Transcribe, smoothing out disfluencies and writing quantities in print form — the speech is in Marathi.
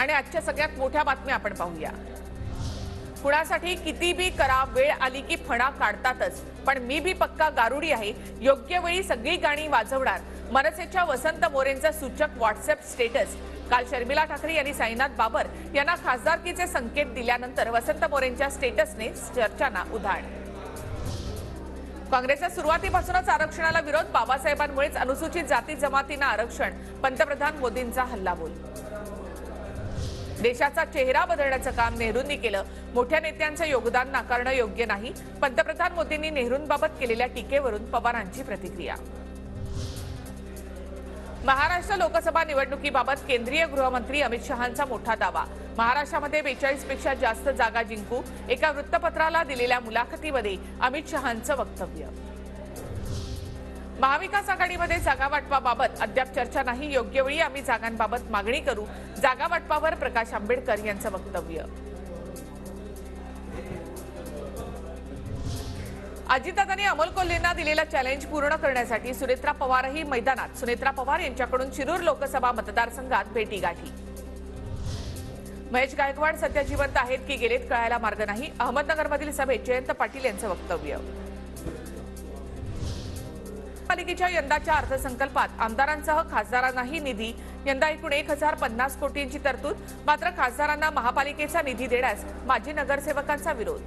आणि आजच्या सगळ्यात मोठ्या बातम्या आपण पाहूया। कुणासाठी किती बी करा, वेळ आली की फणा काढतातच, पण मी बी पक्का गारुडी आहे, योग्य वेळी सगळी गाणी वाजवणार। मनसेच्या वसंत मोरेंचा सूचक व्हॉट्सअप स्टेटस। काल शर्मिला ठाकरे यांनी साईनाथ बाबर यांना खासदारकीचे संकेत दिल्यानंतर वसंत मोरेंच्या स्टेटसने चर्चांना उधाण। काँग्रेसचा सुरुवातीपासूनच आरक्षणाला विरोध, बाबासाहेबांमुळेच अनुसूचित जाती जमातींना आरक्षण, पंतप्रधान मोदींचा हल्लाबोल। देशाचा चेहरा बदलण्याचं काम नेहरूंनी केलं, मोठ्या नेत्यांचं योगदान नाकारणं योग्य नाही, पंतप्रधान मोदींनी नेहरूंबाबत केलेल्या टीकेवरून पवारांची प्रतिक्रिया। महाराष्ट्र लोकसभा निवडणुकीबाबत केंद्रीय गृहमंत्री अमित शहांचा मोठा दावा। महाराष्ट्रामध्ये 42 पेक्षा जास्त जागा जिंकू, एका वृत्तपत्राला दिलेल्या मुलाखतीमध्ये अमित शहांचं वक्तव्य। महाविकास आघाडीमध्ये जागा वाटपाबाबत अद्याप चर्चा नाही, योग्य वेळी आम्ही जागांबाबत मागणी करू, जागा वाटपावर प्रकाश आंबेडकर यांचं वक्तव्य। अजितदादांनी अमोल कोल्हेंना दिलेला चॅलेंज पूर्ण करण्यासाठी सुनेत्रा पवारही मैदानात, सुनेत्रा पवार यांच्याकडून शिरूर लोकसभा मतदारसंघात भेटीगाठी। महेश गायकवाड सध्या जिवंत आहेत की गेलेत कळायला मार्ग नाही, अहमदनगरमधील सभेत जयंत पाटील यांचं वक्तव्य। पालिकेच्या यंदाच्या अर्थसंकल्पात आमदारांसह खासदारांनाही निधी, यंदा एकूण 1050 कोटींची तरतूद, मात्र खासदारांना महापालिकेचा निधी देण्यास माजी नगरसेवकांचा विरोध।